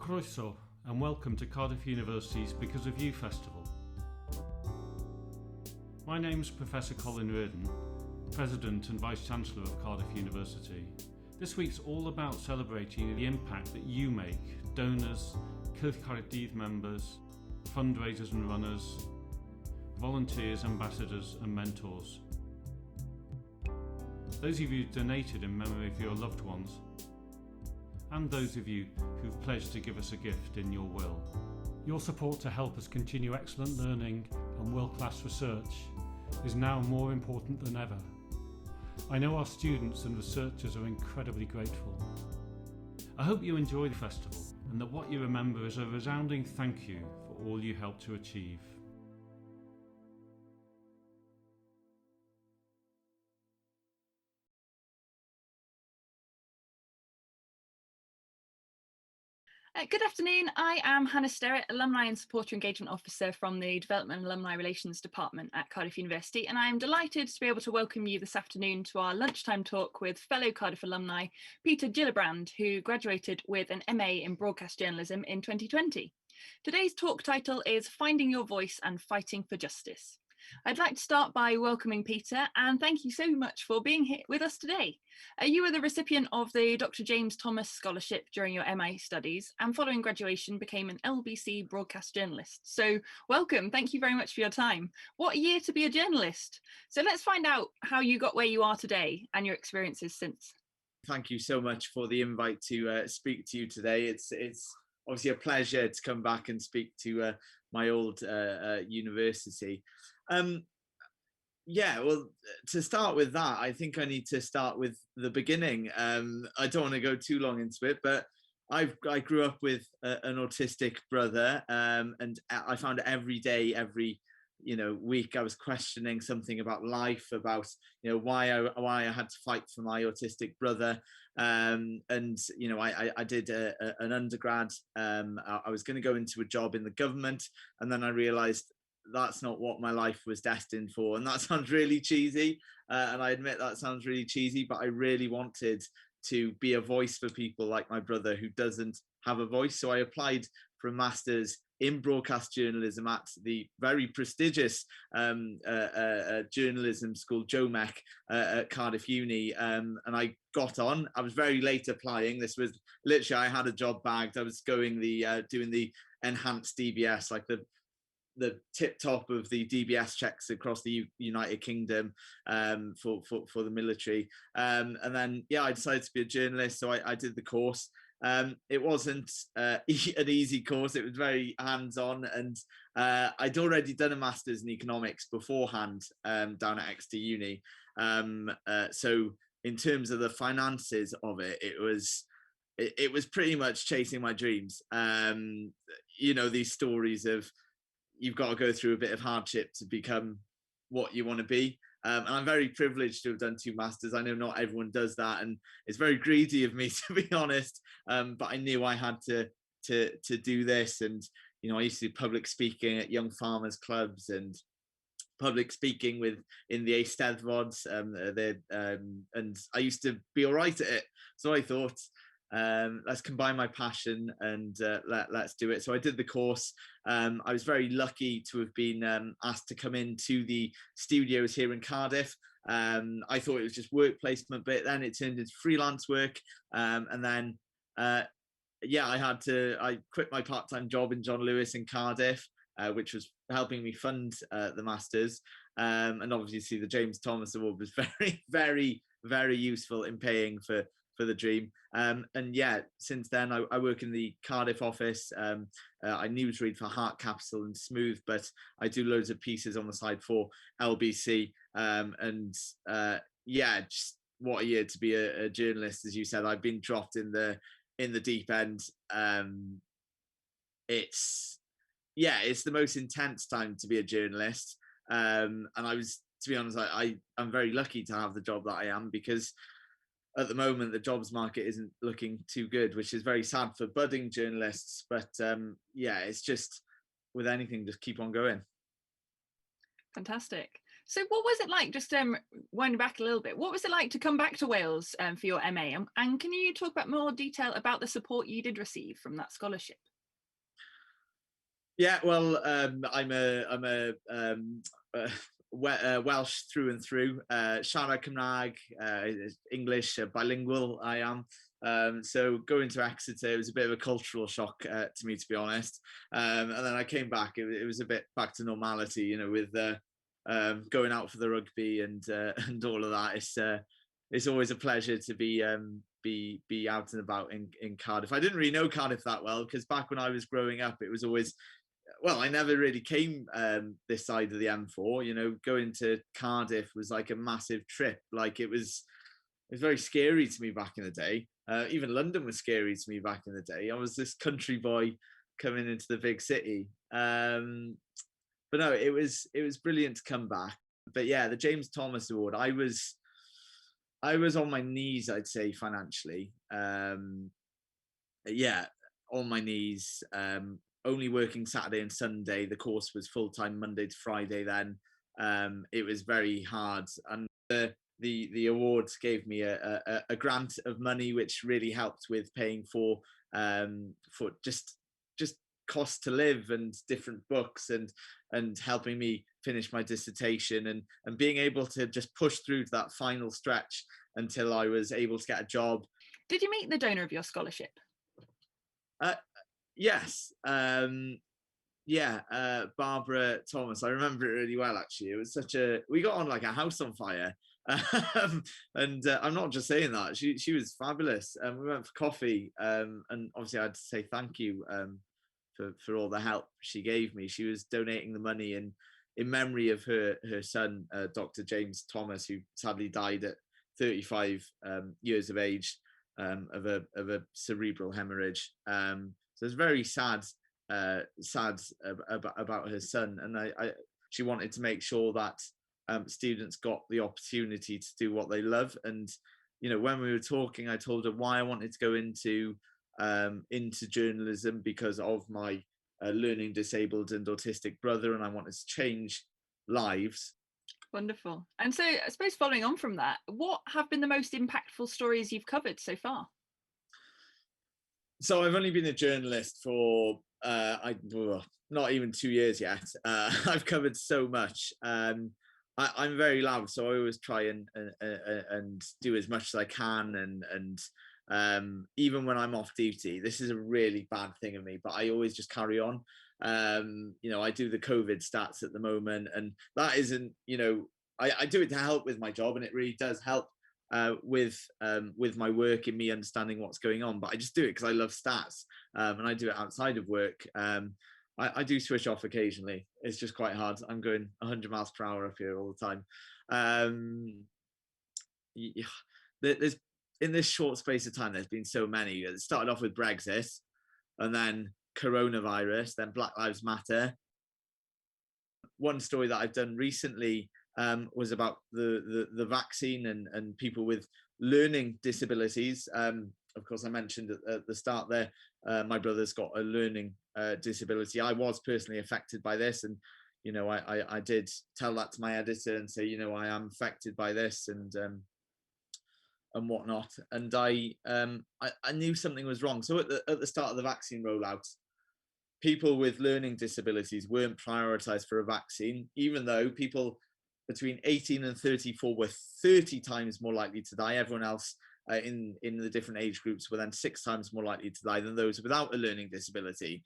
Croeso and welcome to Cardiff University's Because of You Festival. My name's Professor Colin Reardon, President and Vice-Chancellor of Cardiff University. This week's all about celebrating the impact that you make, donors, Cylch members, fundraisers and runners, volunteers, ambassadors and mentors. Those of you who donated in memory of your loved ones, and those of you who've pledged to give us a gift in your will. Your support to help us continue excellent learning and world-class research is now more important than ever. I know our students and researchers are incredibly grateful. I hope you enjoy the festival and that what you remember is a resounding thank you for all you helped to achieve. Good afternoon, I am Hannah Sterrett, Alumni and Supporter Engagement Officer from the Development and Alumni Relations Department at Cardiff University, and I am delighted to be able to welcome you this afternoon to our lunchtime talk with fellow Cardiff alumni Peter Gillibrand, who graduated with an MA in Broadcast Journalism in 2020. Today's talk title is Finding Your Voice and Fighting for Justice. I'd like to start by welcoming Peter and thank you so much for being here with us today. You were the recipient of the Dr. James Thomas Scholarship during your MA studies and following graduation became an LBC Broadcast Journalist. So welcome, thank you very much for your time. What a year to be a journalist. So let's find out how you got where you are today and your experiences since. Thank you so much for the invite to speak to you today. It's obviously a pleasure to come back and speak to my old university. Yeah, well, to start with that, I think I need to start with the beginning. I don't want to go too long into it, but I grew up with an autistic brother, and I found every day, every week, I was questioning something about life, about why I had to fight for my autistic brother. And I did an undergrad. I was going to go into a job in the government, and then I realised that's not what my life was destined for. And that sounds really cheesy. And I admit that sounds really cheesy, but I really wanted to be a voice for people like my brother who doesn't have a voice. So I applied for a master's in broadcast journalism at the very prestigious journalism school, Ymunwch, at Cardiff Uni. And I got on. I was very late applying. This was literally, I had a job bagged. I was going doing the enhanced DBS, like the tip top of the DBS checks across the United Kingdom for the military. And then, I decided to be a journalist. So I did the course. It wasn't an easy course. It was very hands-on. And I'd already done a master's in economics beforehand down at Exeter Uni. So in terms of the finances of it, it was pretty much chasing my dreams. These stories of, you've got to go through a bit of hardship to become what you want to be. And I'm very privileged to have done 2 masters. I know not everyone does that, and it's very greedy of me, to be honest. But I knew I had to do this. And, I used to do public speaking at young farmers clubs and public speaking in the Eisteddfods. And I used to be all right at it. So I thought, let's combine my passion and let's do it. So I did the course. I was very lucky to have been asked to come into the studios here in Cardiff. I thought it was just work placement, but then it turned into freelance work. And then, I quit my part-time job in John Lewis in Cardiff, which was helping me fund the masters. And obviously the James Thomas Award was very, very, very useful in paying for the dream. Since then I work in the Cardiff office. I newsread for Heart Capital and Smooth, but I do loads of pieces on the side for LBC. Just what a year to be a journalist. As you said, I've been dropped in the deep end. It's the most intense time to be a journalist. And I was, to be honest, I'm very lucky to have the job that I am, because at the moment, the jobs market isn't looking too good, which is very sad for budding journalists. But it's just, with anything, just keep on going. Fantastic. So what was it like, just winding back a little bit, what was it like to come back to Wales for your MA? And can you talk about more detail about the support you did receive from that scholarship? Yeah, well, I'm a Welsh through and through. Siarad Cymraeg, English, bilingual I am. So going to Exeter was a bit of a cultural shock to me, to be honest. And then I came back, it was a bit back to normality, you know, with going out for the rugby and all of that. It's always a pleasure to be out and about in Cardiff. I didn't really know Cardiff that well, because back when I was growing up, it was always, well, I never really came this side of the M4. You know, going to Cardiff was like a massive trip. Like it was very scary to me back in the day. Even London was scary to me back in the day. I was this country boy coming into the big city. But no, it was brilliant to come back. But yeah, the James Thomas Award, I was on my knees, I'd say, financially. Yeah, on my knees. Only working Saturday and Sunday. The course was full-time Monday to Friday then. It was very hard. And the awards gave me a grant of money, which really helped with paying for just costs to live and different books and helping me finish my dissertation and being able to just push through to that final stretch until I was able to get a job. Did you meet the donor of your scholarship? Yes. Barbara Thomas. I remember it really well, actually. It was we got on like a house on fire. And I'm not just saying that. She was fabulous. We went for coffee, and obviously I had to say thank you for all the help she gave me. She was donating the money in memory of her son, Dr. James Thomas, who sadly died at 35 years of age of a cerebral hemorrhage. So it's very sad about her son, and she wanted to make sure that students got the opportunity to do what they love. And you know, when we were talking, I told her why I wanted to go into journalism, because of my learning disabled and autistic brother, and I wanted to change lives. Wonderful. And so I suppose following on from that, what have been the most impactful stories you've covered so far? So I've only been a journalist for not even 2 years yet. I've covered so much. I'm very loud, so I always try and do as much as I can, and even when I'm off duty, this is a really bad thing of me, but I always just carry on. You know, I do the COVID stats at the moment, and that isn't, you know, I do it to help with my job, and it really does help with my work and me understanding what's going on. But I just do it because I love stats, and I do it outside of work. I do switch off occasionally. It's just quite hard. I'm going 100 miles per hour up here all the time. There's, in this short space of time, there's been so many. It started off with Brexit, and then coronavirus, then Black Lives Matter. One story that I've done recently was about the vaccine and people with learning disabilities. Of course, I mentioned at the start there, my brother's got a learning disability. I was personally affected by this, and you know, I did tell that to my editor and say, you know, I am affected by this and whatnot. And I knew something was wrong. So at the start of the vaccine rollout, people with learning disabilities weren't prioritized for a vaccine, even though people between 18 and 34 were 30 times more likely to die. Everyone else in the different age groups were then 6 times more likely to die than those without a learning disability.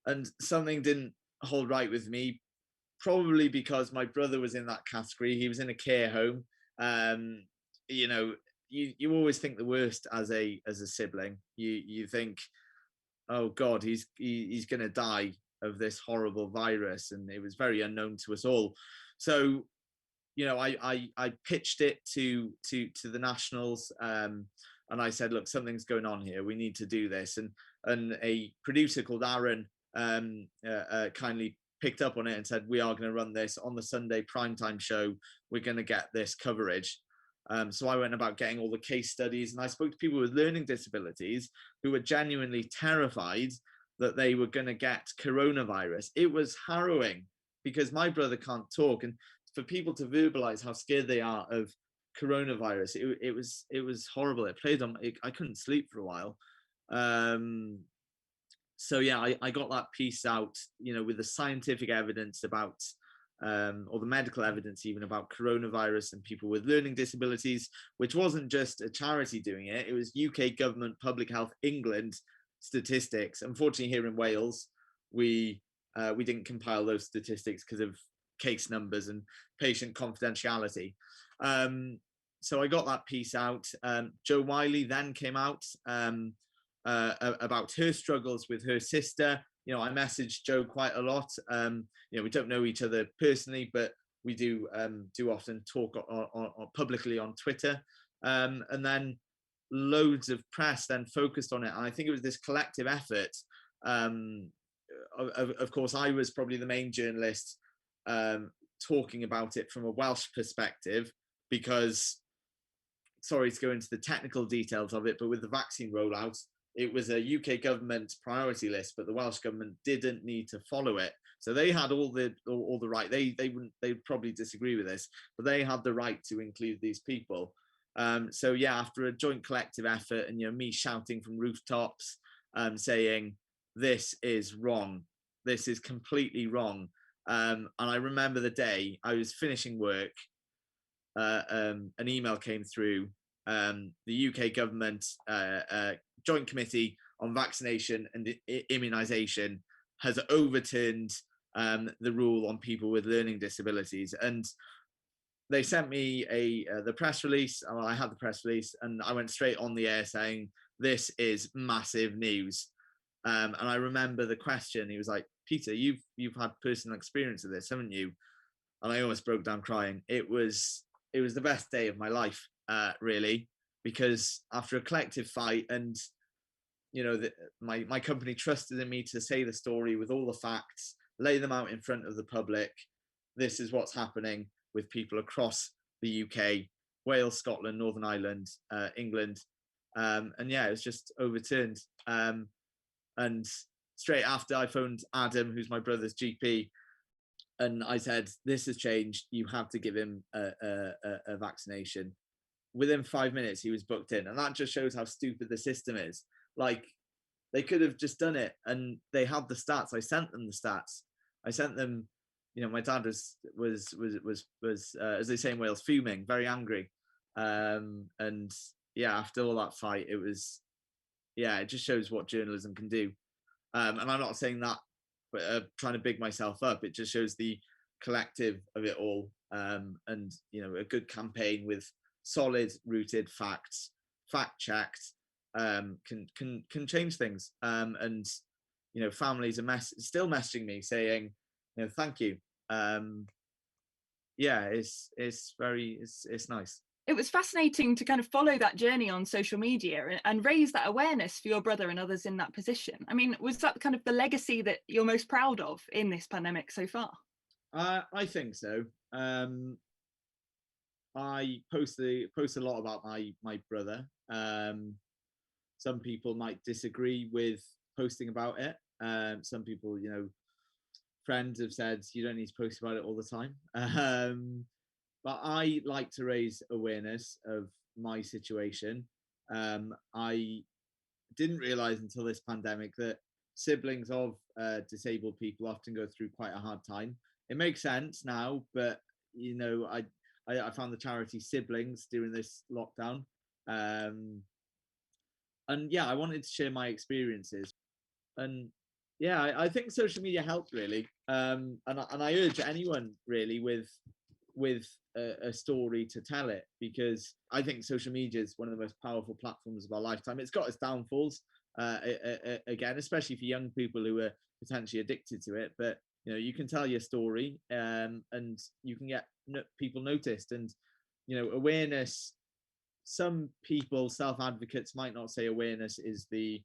And something didn't hold right with me, probably because my brother was in that category. He was in a care home. You know, you always think the worst as a sibling. You think, oh God, he's going to die of this horrible virus, and it was very unknown to us all. So, you know, I pitched it to the nationals, and I said, look, something's going on here. We need to do this. And a producer called Aaron kindly picked up on it and said, we are going to run this on the Sunday primetime show. We're going to get this coverage. So I went about getting all the case studies, and I spoke to people with learning disabilities who were genuinely terrified that they were going to get coronavirus. It was harrowing because my brother can't talk, and for people to verbalize how scared they are of coronavirus, it was horrible. It played on. I couldn't sleep for a while. So yeah, I got that piece out, with the scientific evidence about, or the medical evidence even about coronavirus and people with learning disabilities, which wasn't just a charity doing it. It was UK government, Public Health England statistics. Unfortunately, here in Wales, we didn't compile those statistics because of case numbers and patient confidentiality. So I got that piece out. Jo Wiley then came out about her struggles with her sister. I messaged Jo quite a lot. We don't know each other personally, but we do often talk publicly on Twitter. And then loads of press then focused on it. And I think it was this collective effort. Of course, I was probably the main journalist talking about it from a Welsh perspective, because, sorry to go into the technical details of it, but with the vaccine rollout, it was a UK government priority list, but the Welsh government didn't need to follow it. So they had all the right. They'd probably disagree with this, but they had the right to include these people. So yeah, after a joint collective effort, and me shouting from rooftops, saying this is wrong, this is completely wrong. And I remember the day I was finishing work, an email came through. The UK government joint committee on vaccination and immunisation has overturned the rule on people with learning disabilities, and they sent me the press release. I had the press release, and I went straight on the air saying, this is massive news. And I remember the question, he was like, Peter, you've had personal experience of this, haven't you? And I almost broke down crying. It was the best day of my life, really, because after a collective fight, and my company trusted in me to say the story with all the facts, lay them out in front of the public. This is what's happening with people across the UK, Wales, Scotland, Northern Ireland, England. And yeah, it was just overturned. And straight after, I phoned Adam, who's my brother's GP, and I said, this has changed. You have to give him a vaccination. Within 5 minutes, he was booked in. And that just shows how stupid the system is. Like, they could have just done it, and they had the stats. I sent them the stats. I sent them, my dad was as they say in Wales, fuming, very angry. And yeah, after all that fight, it just shows what journalism can do. And I'm not saying that, but trying to big myself up. It just shows the collective of it all. And, a good campaign with solid rooted facts, fact checked, can change things. And, families are still messaging me saying, thank you. It's nice. It was fascinating to kind of follow that journey on social media and raise that awareness for your brother and others in that position. I mean, was that kind of the legacy that you're most proud of in this pandemic so far? I think so. I post a lot about my brother. Some people might disagree with posting about it. Some people, friends have said you don't need to post about it all the time. But I like to raise awareness of my situation. I didn't realize until this pandemic that siblings of disabled people often go through quite a hard time. It makes sense now, but I found the charity Siblings during this lockdown. And yeah, I wanted to share my experiences. And yeah, I think social media helped really. And I urge anyone really with a story to tell it, because I think social media is one of the most powerful platforms of our lifetime. It's got its downfalls, again, especially for young people who are potentially addicted to it. But you can tell your story, and you can get people noticed, and awareness. Some people, self-advocates, might not say awareness is the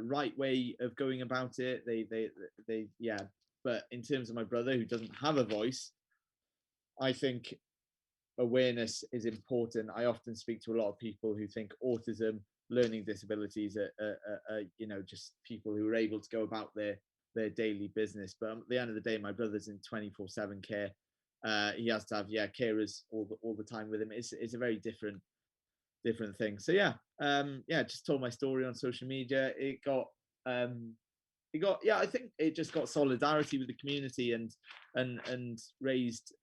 right way of going about it. They yeah. But in terms of my brother, who doesn't have a voice, I think awareness is important. I often speak to a lot of people who think autism, learning disabilities are just people who are able to go about their daily business. But at the end of the day, my brother's in 24/7 care. he has to have carers all the time with him. It's a very different thing. So just told my story on social media. I think it just got solidarity with the community and raised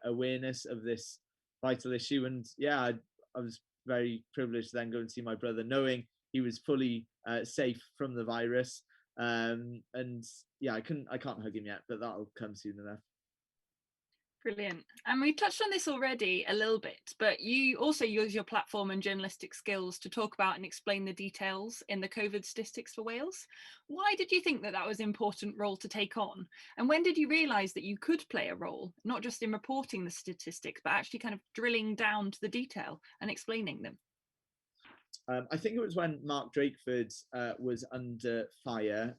awareness of this vital issue. And I was very privileged to then go and see my brother, knowing he was fully safe from the virus. I can't hug him yet, but that'll come soon enough. Brilliant. And we touched on this already a little bit, but you also use your platform and journalistic skills to talk about and explain the details in the COVID statistics for Wales. Why did you think that was an important role to take on? And when did you realise that you could play a role, not just in reporting the statistics, but actually kind of drilling down to the detail and explaining them? I think it was when Mark Drakeford was under fire.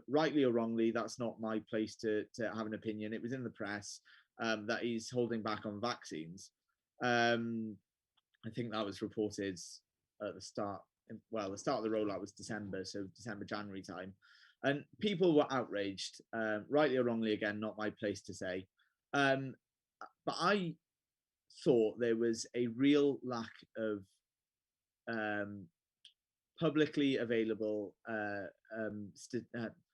Rightly or wrongly, that's not my place to have an opinion. It was in the press that he's holding back on vaccines. I think that was reported at the start. The start of the rollout was December, so January time. And people were outraged, rightly or wrongly, again, not my place to say. But I thought there was a real lack of publicly available,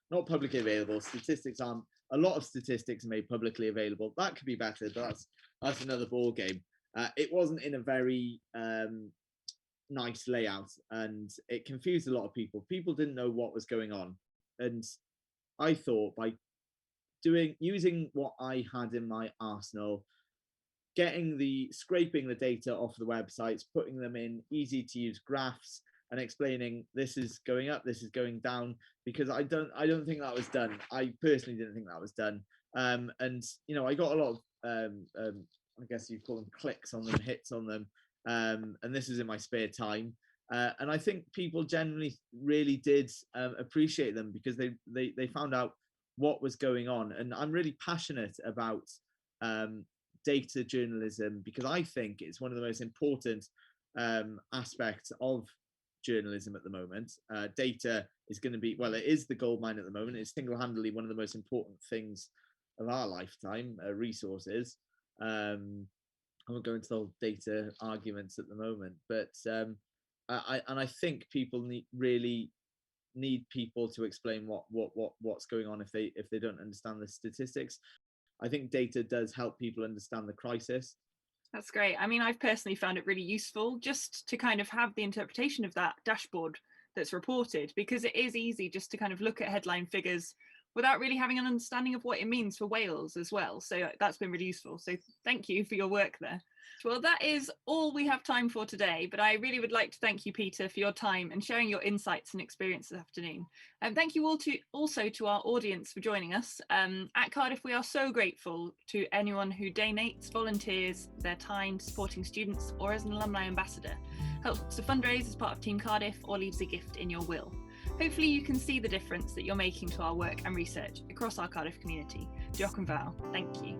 not publicly available, statistics aren't. A lot of statistics are made publicly available. That could be better, but that's another ball game. It wasn't in a very nice layout, and it confused a lot of people. People didn't know what was going on, and I thought by using what I had in my arsenal, scraping the data off the websites, putting them in easy to use graphs, and explaining this is going up, this is going down, because I don't think that was done. I personally didn't think that was done. And I got a lot of I guess you'd call them clicks on them, hits on them. And this was in my spare time. And I think people generally really did appreciate them, because they found out what was going on. And I'm really passionate about data journalism, because I think it's one of the most important aspects of journalism at the moment. Data is going to be, it is the goldmine at the moment. It's single-handedly one of the most important things of our lifetime, resources. I won't go into the whole data arguments at the moment, but I think people really need people to explain what's going on if they don't understand the statistics. I think data does help people understand the crisis. That's great. I mean, I've personally found it really useful just to kind of have the interpretation of that dashboard that's reported, because it is easy just to kind of look at headline figures without really having an understanding of what it means for Wales as well. So that's been really useful. So thank you for your work there. Well, that is all we have time for today, but I really would like to thank you, Peter, for your time and sharing your insights and experience this afternoon. And thank you all also to our audience for joining us. At Cardiff, we are so grateful to anyone who donates, volunteers their time supporting students, or as an alumni ambassador, helps to fundraise as part of Team Cardiff, or leaves a gift in your will. Hopefully you can see the difference that you're making to our work and research across our Cardiff community. Diolch yn fawr. Thank you.